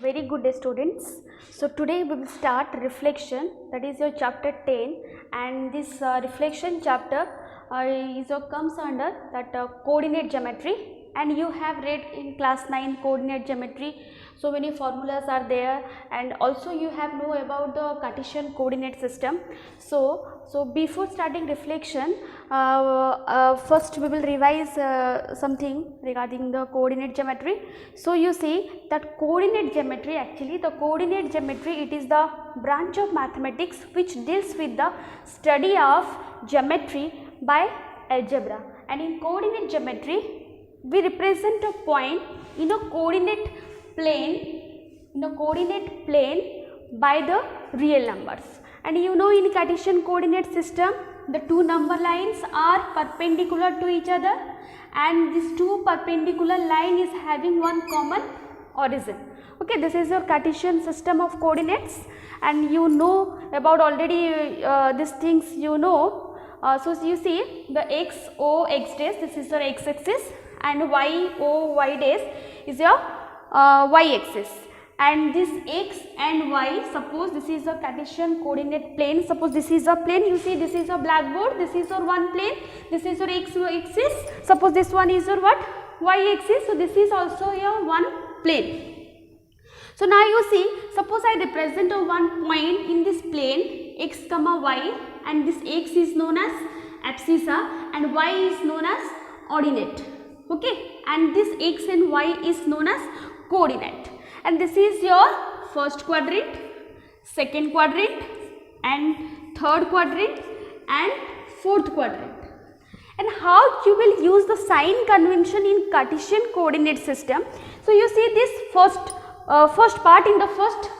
Very good day, students. So today we will start reflection, that is your chapter 10, and this reflection chapter comes under that coordinate geometry, and you have read in class 9 coordinate geometry. So many formulas are there, and also you have know about the Cartesian coordinate system. So before starting reflection, first we will revise something regarding the coordinate geometry. So you see that coordinate geometry, actually the coordinate geometry, it is the branch of mathematics which deals with the study of geometry by algebra. And in coordinate geometry we represent a point in a coordinate plane by the real numbers. And you know, in Cartesian coordinate system the two number lines are perpendicular to each other, and these two perpendicular line is having one common origin. Okay, this is your Cartesian system of coordinates, and you know about already these things, you know. So you see the x o x dash, this is your x axis, and y o y dash is your y axis. And this x and y, suppose this is a Cartesian coordinate plane, suppose this is a plane, you see this is a blackboard, this is your one plane, this is your x axis, suppose this one is your what, y axis, so this is also your one plane. So now you see, suppose I represent a one point in this plane x comma y, and this x is known as abscissa and y is known as ordinate, okay, and this x and y is known as coordinate. And this is your first quadrant, second quadrant, and third quadrant, and fourth quadrant. And how you will use the sign convention in Cartesian coordinate system? So you see this first part, in the first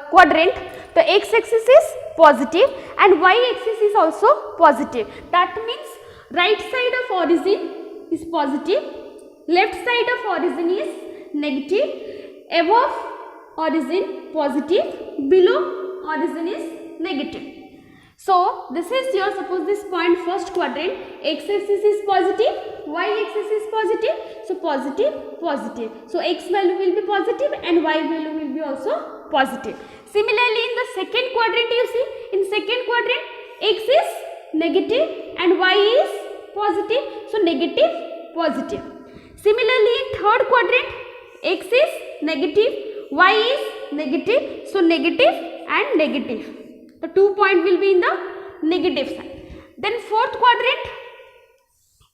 quadrant, the x axis is positive and y axis is also positive. That means right side of origin is positive, left side of origin is negative, above origin positive, below origin is negative. So this is your, suppose this point first quadrant, x axis is positive, y axis is positive, so positive, positive. So x value will be positive and y value will be also positive. Similarly in the second quadrant, you see, in second quadrant x is negative and y is positive, so negative, positive. Similarly in third quadrant, x is negative, y is negative, so negative and negative. The 2 point will be in the negative side. Then fourth quadrant,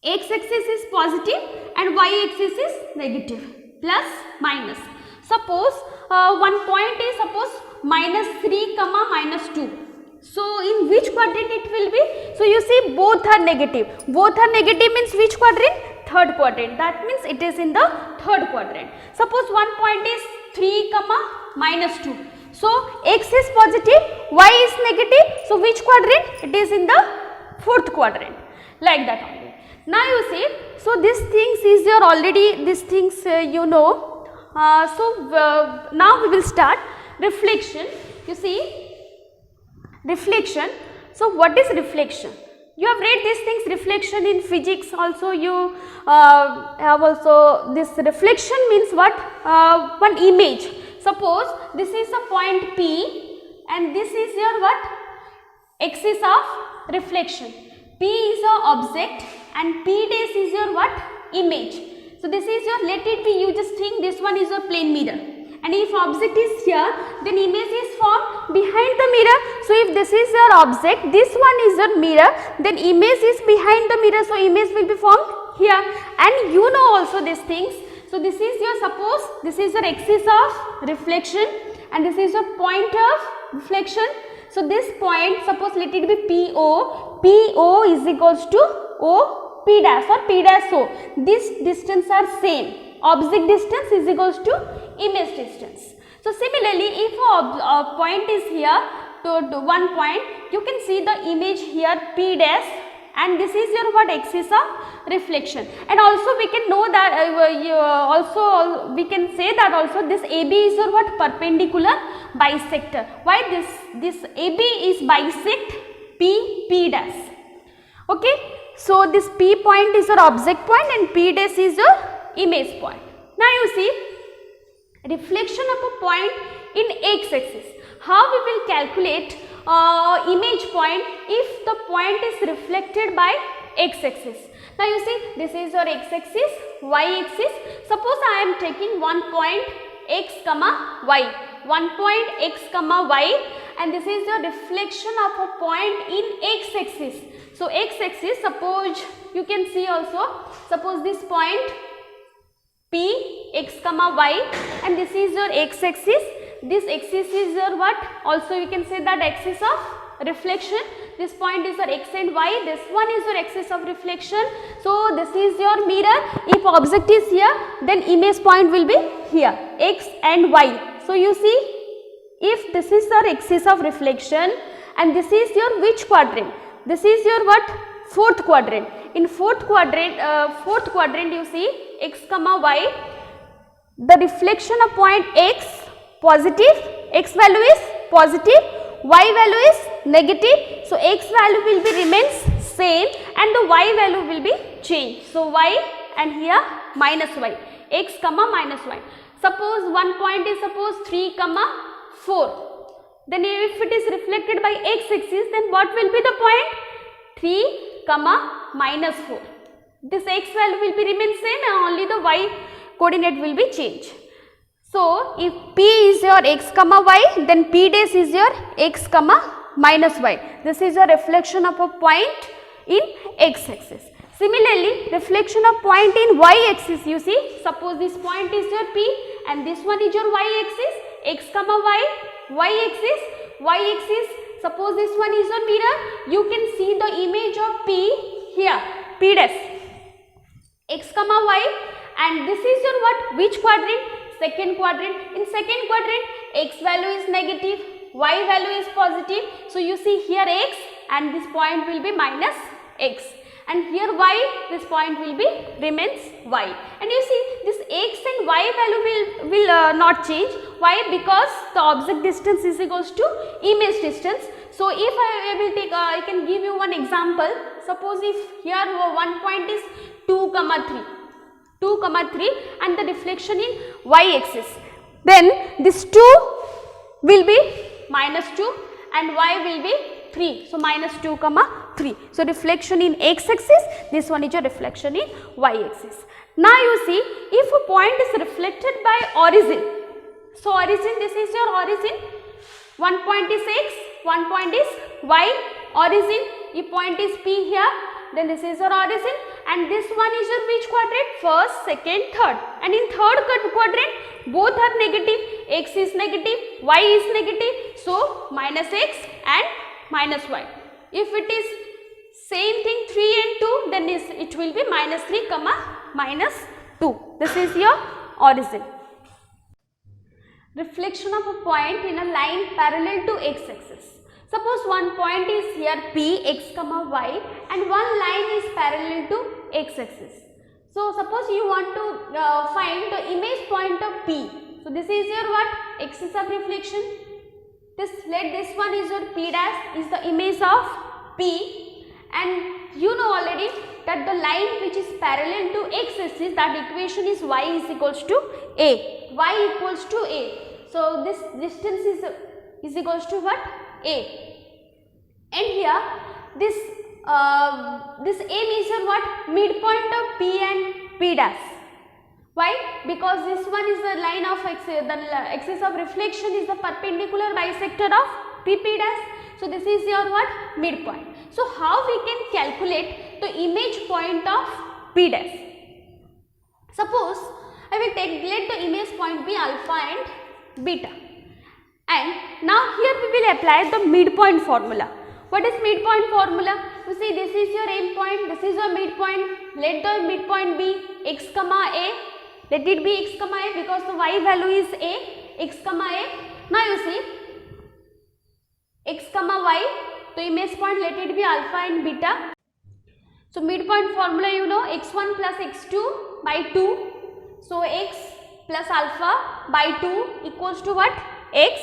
x axis is positive and y axis is negative, plus minus. Suppose one point is suppose minus 3 comma minus 2. So in which quadrant it will be? So you see both are negative. Both are negative means which quadrant? Third quadrant. That means it is in the third quadrant. Suppose one point is 3 comma minus 2. So x is positive, y is negative. So which quadrant? It is in the fourth quadrant. Like that only. Now you see, so these things is your already, these things you know. Now we will start reflection. You see, reflection. So what is reflection? You have read these things, reflection in physics also. You have also, this reflection means what? One image. Suppose this is a point P and this is your what? Axis of reflection. P is a object and P dash is your what? Image. So this is your, let it be, you just think this one is your plane mirror. And if object is here, then image is formed behind the mirror. So if this is your object, this one is your mirror, then image is behind the mirror. So image will be formed here. And you know also these things. So this is your, suppose this is your axis of reflection and this is your point of reflection. So this point, suppose let it be PO. PO is equals to OP dash or P dash O. This distance are same. Object distance is equals to image distance. So similarly, if a point is here to one point, you can see the image here P dash, and this is your what? Axis of reflection. And also we can know that we can say that also this AB is your what? Perpendicular bisector. Why this AB is bisect P dash. Okay, so this P point is your object point and P dash is your image point. Now you see, reflection of a point in x-axis. How we will calculate image point if the point is reflected by x-axis? Now you see, this is your x-axis, y-axis. Suppose I am taking one point x comma y, one point x comma y, and this is the reflection of a point in x-axis. So x-axis, suppose you can see also, suppose this point P x comma y, and this is your x-axis. This axis is your what? Also you can say that axis of reflection. This point is your x and y. This one is your axis of reflection. So this is your mirror. If object is here, then image point will be here, x and y. So you see, if this is your axis of reflection and this is your which quadrant? This is your what? Fourth quadrant. In fourth quadrant you see x comma y. The reflection of point x positive, x value is positive, y value is negative. So x value will be remains same and the y value will be changed. So y and here minus y, x comma minus y. Suppose one point is suppose 3 comma 4. Then if it is reflected by x-axis, then what will be the point? 3 comma minus 4. This x value will be remain same and only the y coordinate will be changed. So if P is your x comma y, then P dash is your x comma minus y. This is a reflection of a point in x-axis. Similarly, reflection of point in y-axis, you see, suppose this point is your P and this one is your y-axis, x comma y, y-axis, suppose this one is your mirror, you can see the image of P here, P dash, x comma y, and this is your what? Which quadrant? Second quadrant. In second quadrant, x value is negative, y value is positive. So you see here x and this point will be minus x. And here y, this point will be remains y. And you see this x and y value will not change. Why? Because the object distance is equals to image distance. So if I will take, I can give you one example. Suppose if here one point is 2 comma 3 and the reflection in y-axis, then this 2 will be minus 2 and y will be 3. So minus 2 comma 3. So reflection in x-axis, this one is a reflection in y-axis. Now you see, if a point is reflected by origin, so origin, this is your origin, one point is x, one point is y, origin, if point is P here, then this is your origin, and this one is your which quadrant? First, second, third. And in third quadrant, both are negative, x is negative, y is negative, so minus x and minus y. If it is same thing 3 and 2, then it will be minus 3 comma minus 2. This is your origin. Reflection of a point in a line parallel to x-axis. Suppose one point is here P, x comma y, and one line is parallel to x-axis. So suppose you want to find the image point of P. So this is your what? Axis of reflection. Let this one is your P dash, is the image of P, and you know already that the line which is parallel to x-axis, that equation is y is equals to a. Y equals to a. So this distance is equals to what? A. And here this A measure what? Midpoint of P and P dash. Why? Because this one is the line of the axis of reflection is the perpendicular bisector of P dash. So this is your what? Midpoint. So how we can calculate the image point of P dash? Suppose I will let the image point be alpha and beta. And now here we will apply the midpoint formula. What is midpoint formula? You see, this is your aim point, this is your midpoint. Let the midpoint be x comma a. Let it be x comma a because the y value is a, x comma a. Now you see, x comma y, the image point let it be alpha and beta. So midpoint formula you know, x1 plus x2 by 2. So x plus alpha by 2 equals to what? X.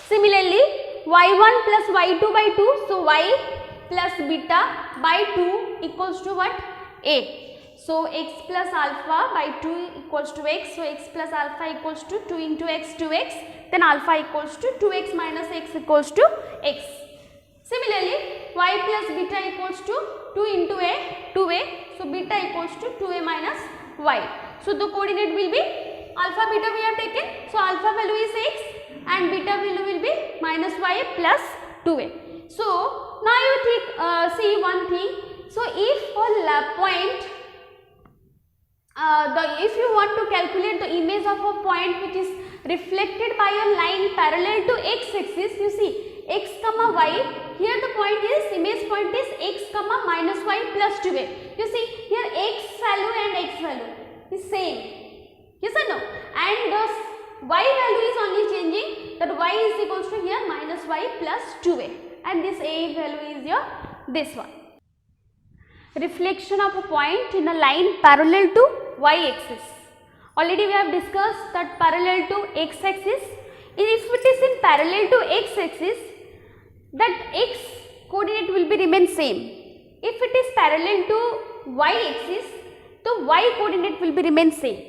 Similarly, y1 plus y2 by 2. So y plus beta by 2 equals to what? A. So x plus alpha by 2 equals to x. So x plus alpha equals to 2 into x, 2x. Then alpha equals to 2x minus x equals to x. Similarly, y plus beta equals to 2 into a, 2a. So beta equals to 2a minus y. So the coordinate will be alpha beta we have taken. So alpha value is x and beta value will be minus y plus 2a. So now you see one thing. So if a point, if you want to calculate the image of a point which is reflected by a line parallel to x-axis, you see x comma y, here the point is, image point is x comma minus y plus 2a. You see here x value and x value is same, yes or no, and the y value is only changing, that y is equals to here minus y plus 2a, and this a value is your this one. Reflection of a point in a line parallel to y-axis. Already we have discussed that parallel to x-axis. If it is in parallel to x-axis, that x coordinate will be remain same. If it is parallel to y-axis, the y coordinate will be remain same.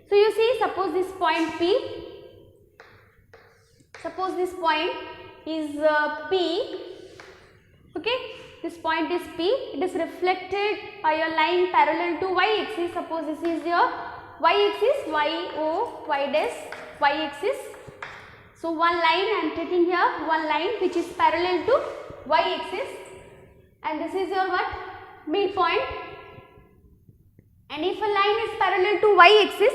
So you see, suppose this point P, suppose this point is P, okay. This point is P, it is reflected by a line parallel to y-axis. Suppose this is your y-axis, y dash, y-axis. So one line I am taking here, one line which is parallel to y-axis, and this is your what? Midpoint. And if a line is parallel to y-axis,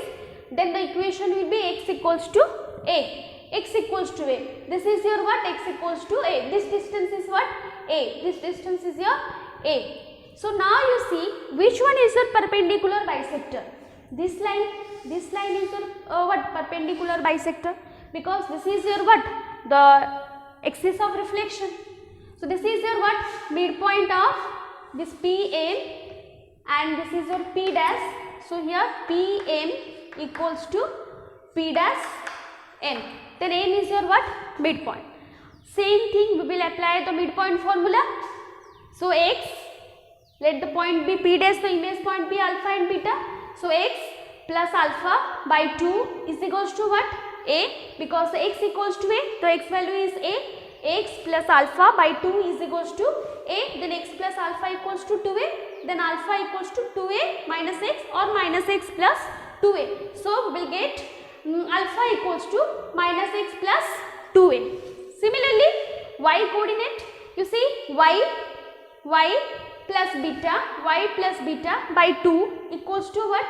then the equation will be x equals to a. X equals to a. This is your what? X equals to a. This distance is what? A. This distance is your a. So now you see which one is your perpendicular bisector. This line is your what? Perpendicular bisector, because this is your what? The axis of reflection. So this is your what? Midpoint of this PM, and this is your P dash. So here PM equals to P dash N. Then N is your what? Midpoint. Same thing we will apply the midpoint formula. So x, let the point be P dash, the image point be alpha and beta. So x plus alpha by 2 is equals to what? A, because the x equals to a, the x value is a. X plus alpha by 2 is equals to a, then x plus alpha equals to 2a, then alpha equals to 2a minus x or minus x plus 2a. So we will get alpha equals to minus x plus 2a. Similarly, y coordinate, you see y plus beta by 2 equals to what?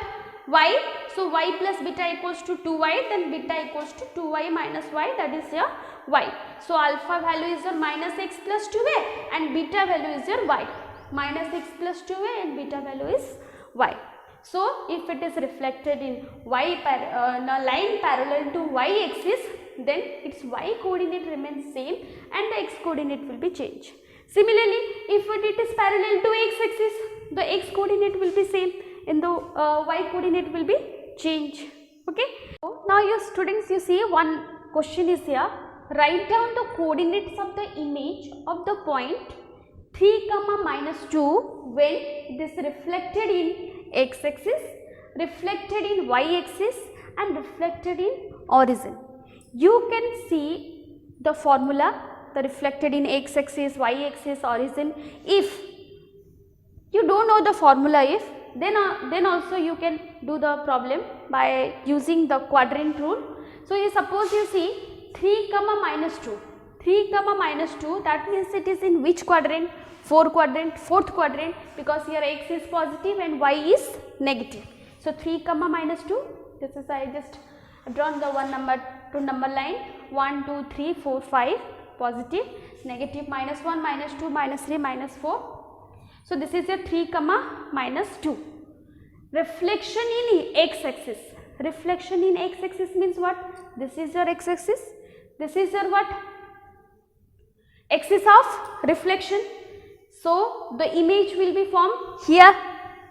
Y. So y plus beta equals to 2y, then beta equals to 2y minus y, that is your y. So alpha value is your minus x plus 2a and beta value is your y. Minus x plus 2a and beta value is y. So if it is reflected in a line parallel to y-axis, then its y coordinate remains same and the x coordinate will be changed. Similarly, if it is parallel to x-axis, the x coordinate will be same and the y coordinate will be changed. Okay. So now you students, you see one question is here. Write down the coordinates of the image of the point 3, minus 2 when it is reflected in x-axis, reflected in y-axis and reflected in origin. You can see the formula, the reflected in x-axis, y-axis, origin. If you don't know the formula, then also you can do the problem by using the quadrant rule. So you suppose you see 3, minus 2. 3, minus 2, that means it is in which quadrant? Fourth quadrant, because here x is positive and y is negative. So 3, minus 2, this is I just drawn the 1 number, 2 number line, 1, 2, 3, 4, 5, positive, negative, minus 1, minus 2, minus 3, minus 4. So this is your 3, minus 2. Reflection in x-axis. Reflection in x-axis means what? This is your x-axis. This is your what? Axis of reflection. So the image will be formed here.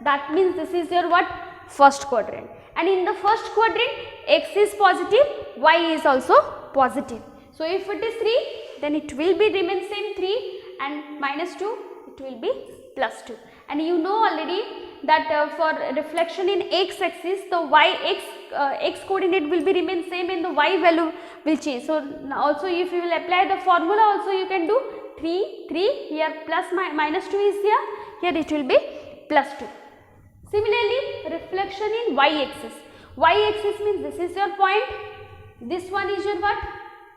That means this is your what? First quadrant. And in the first quadrant, x is positive, y is also positive. So if it is 3, then it will be remain same 3, and minus 2, it will be plus 2. and you know already that for reflection in x axis, the x coordinate will be remain same and the y value will change. So also if you will apply the formula also you can do 3 here plus minus 2 is here it will be plus 2. Similarly, reflection in y axis. Y axis means this is your point, this one is your what?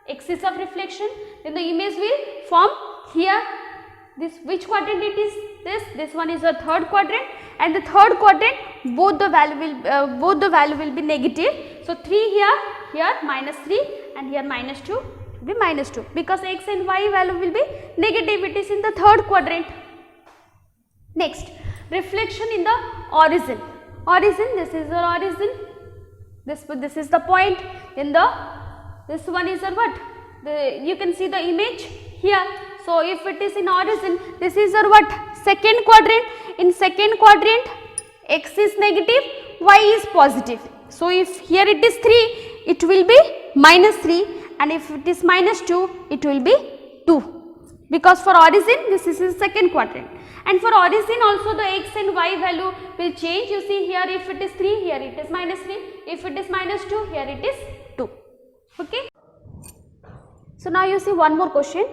Axis of reflection. Then the image will form here. This which quadrant it is? This one is the third quadrant, and the third quadrant both the value will be negative. So 3 here minus 3, and here minus 2 will be minus 2, because x and y value will be negative. It is in the third quadrant. Next, reflection in the origin. This is the origin. This is the point. Then this one is the what? You can see the image here. So if it is in origin, this is your what? Second quadrant. In second quadrant, x is negative, y is positive. So if here it is 3, it will be minus 3, and if it is minus 2, it will be 2. Because for origin, this is in second quadrant. And for origin also the x and y value will change. You see here, if it is 3, here it is minus 3. If it is minus 2, here it is 2. Okay. So now you see one more question.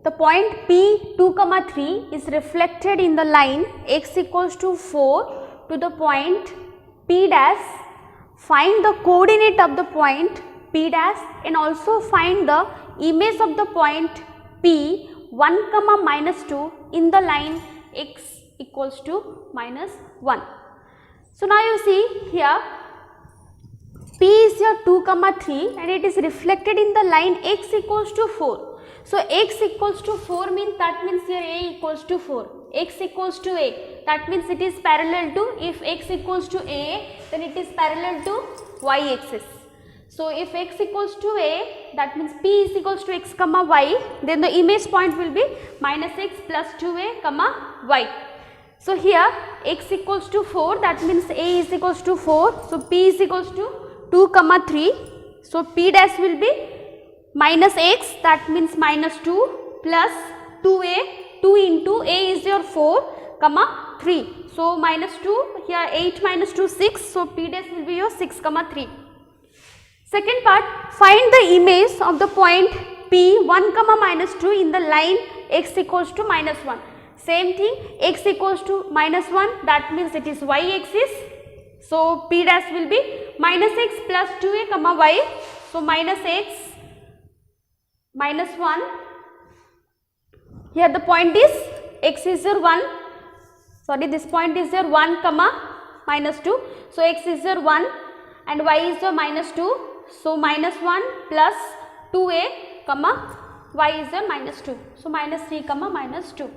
The point P 2, 3 is reflected in the line x equals to 4 to the point P dash. Find the coordinate of the point P dash and also find the image of the point P 1, minus 2 in the line x equals to minus 1. So now you see here, P is your 2, 3 and it is reflected in the line x equals to 4. So x equals to 4 means, that means here a equals to 4. X equals to a, that means it is parallel to, if x equals to a, then it is parallel to y axis. So if x equals to a, that means P is equals to x, y, then the image point will be minus x plus 2a, y. So here x equals to 4, that means a is equals to 4. So P is equals to 2, 3. So P dash will be minus x, that means minus 2 plus 2a, 2 into a is your 4, 3. So minus 2, here 8 minus 2, 6. So P dash will be your 6, 3. Second part, find the image of the point P 1, minus 2 in the line x equals to minus 1. Same thing, x equals to minus 1, that means it is y axis. So P dash will be minus x plus 2a, y. So minus x minus 1. Here the point is x is your 1. Sorry, this point is your 1, minus 2. So x is your 1 and y is your minus 2. So minus 1 plus 2a, y is your minus 2. So minus 3, minus 2.